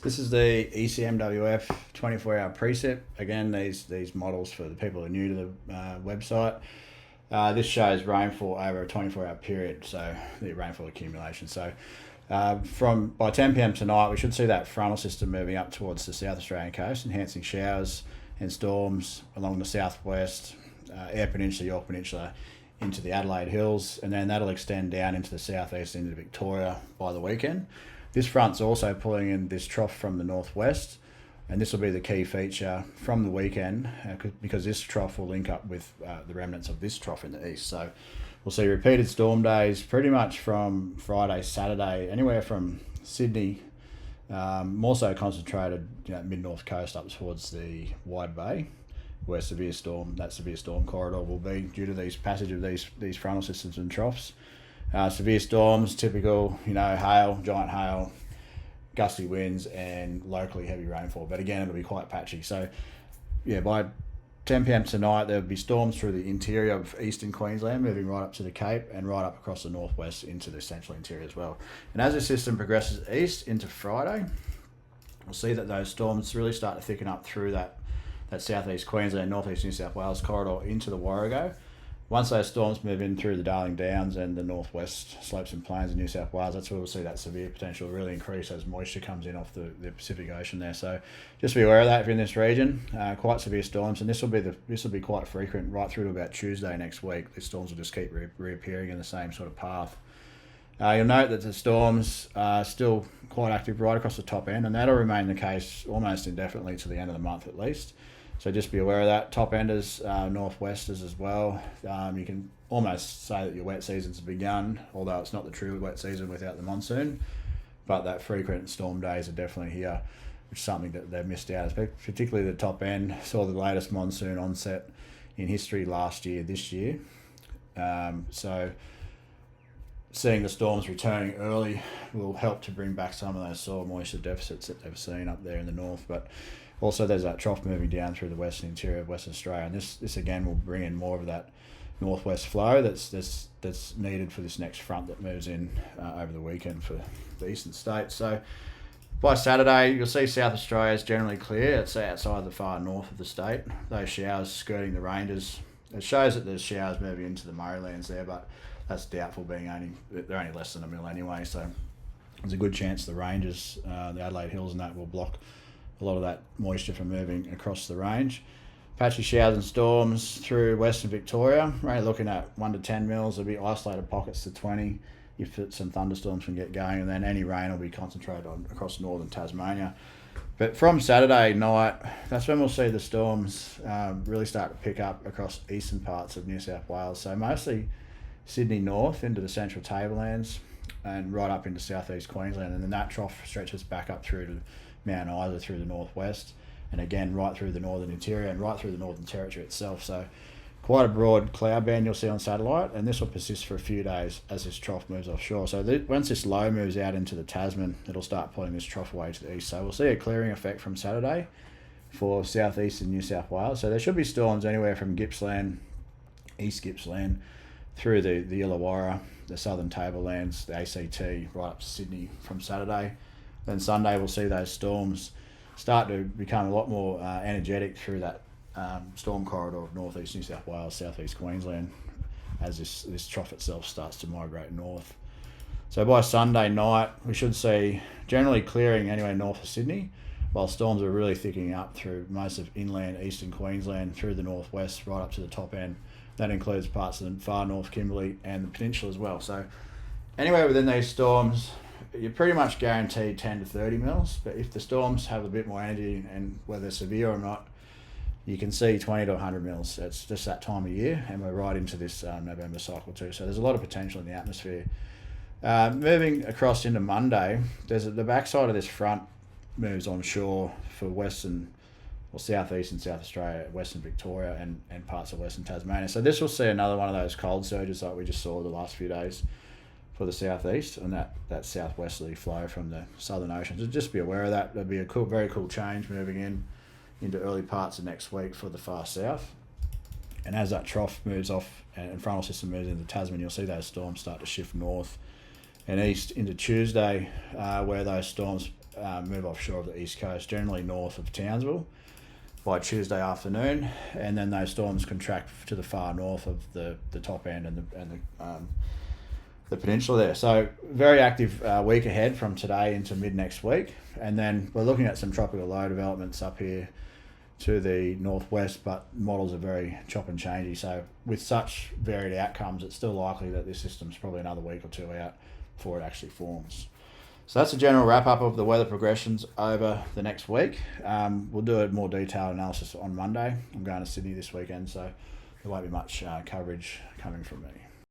This is the ECMWF 24-hour precip. Again, these models for the people who are new to the website. This shows rainfall over a 24-hour period, so the rainfall accumulation. So by 10 p.m. tonight, we should see that frontal system moving up towards the South Australian coast, enhancing showers and storms along the southwest, Eyre Peninsula, Yorke Peninsula, into the Adelaide Hills, and then that'll extend down into the southeast into Victoria by the weekend. This front's also pulling in this trough from the northwest, and this will be the key feature from the weekend because this trough will link up with the remnants of this trough in the east. So we'll see repeated storm days pretty much from Friday, Saturday, anywhere from Sydney, more so concentrated mid-north coast up towards the Wide Bay, where that severe storm corridor will be due to these passage of these frontal systems and troughs. Severe storms, typical, hail, giant hail, gusty winds, and locally heavy rainfall. But again, it'll be quite patchy. So, by 10 p.m. tonight, there'll be storms through the interior of eastern Queensland, moving right up to the Cape and right up across the northwest into the central interior as well. And as the system progresses east into Friday, we'll see that those storms really start to thicken up through that southeast Queensland, northeast New South Wales corridor into the Warrego. Once those storms move in through the Darling Downs and the northwest slopes and plains of New South Wales, that's where we'll see that severe potential really increase as moisture comes in off the Pacific Ocean there. So just be aware of that if you're in this region. Quite severe storms, and this will be quite frequent right through to about Tuesday next week. The storms will just keep reappearing in the same sort of path. You'll note that the storms are still quite active right across the top end, and that'll remain the case almost indefinitely to the end of the month at least. So just be aware of that. Top enders, northwesters as well. You can almost say that your wet season's begun, although it's not the true wet season without the monsoon. But that frequent storm days are definitely here, which is something that they've missed out. Particularly the top end saw the latest monsoon onset in history this year. So seeing the storms returning early will help to bring back some of those soil moisture deficits that they've seen up there in the north. But also, there's that trough moving down through the western interior of Western Australia, and this again will bring in more of that northwest flow that's needed for this next front that moves in over the weekend for the eastern states. So by Saturday, you'll see South Australia is generally clear. It's outside the far north of the state. Those showers skirting the ranges. It shows that there's showers moving into the Murraylands there, but that's doubtful. They're only less than a mil anyway, so there's a good chance the ranges, the Adelaide Hills, and that will block a lot of that moisture from moving across the range. Patchy showers and storms through Western Victoria. We're only looking at 1 to 10 mils. There'll be isolated pockets to 20 if some thunderstorms can get going, and then any rain will be concentrated across northern Tasmania. But from Saturday night, that's when we'll see the storms really start to pick up across eastern parts of New South Wales. So mostly Sydney north into the central tablelands and right up into southeast Queensland, and then that trough stretches back up through to Mount Isa through the northwest, and again right through the northern interior and right through the Northern Territory itself. So quite a broad cloud band you'll see on satellite, and this will persist for a few days as this trough moves offshore. So once this low moves out into the Tasman, it'll start pulling this trough away to the east. So we'll see a clearing effect from Saturday for southeastern New South Wales. So there should be storms anywhere from Gippsland, East Gippsland, through the Illawarra, the southern tablelands, the ACT, right up to Sydney from Saturday. Then Sunday we'll see those storms start to become a lot more energetic through that storm corridor of northeast New South Wales, southeast Queensland, as this trough itself starts to migrate north. So by Sunday night we should see generally clearing anywhere north of Sydney, while storms are really thickening up through most of inland eastern Queensland, through the northwest right up to the top end. That includes parts of the far north Kimberley and the peninsula as well. So anywhere within these storms, you're pretty much guaranteed 10 to 30 mils, but if the storms have a bit more energy and whether they're severe or not, you can see 20 to 100 mils. It's just that time of year, and we're right into this November cycle too. So there's a lot of potential in the atmosphere. Moving across into Monday, the backside of this front moves onshore for western or southeastern South Australia, western Victoria, and parts of western Tasmania. So this will see another one of those cold surges like we just saw the last few days for the southeast, and that southwesterly flow from the southern ocean. So just be aware of that. There'll be a very cool change moving into early parts of next week for the far south. And as that trough moves off and frontal system moves into Tasman, you'll see those storms start to shift north and east into Tuesday, where those storms move offshore of the east coast, generally north of Townsville, by Tuesday afternoon, and then those storms contract to the far north of the top end and the peninsula there. So very active week ahead from today into mid next week, and then we're looking at some tropical low developments up here to the northwest, but models are very chop and changey. So with such varied outcomes, it's still likely that this system's probably another week or two out before it actually forms. So that's a general wrap-up of the weather progressions over the next week. We'll do a more detailed analysis on Monday. I'm going to Sydney this weekend, so there won't be much coverage coming from me.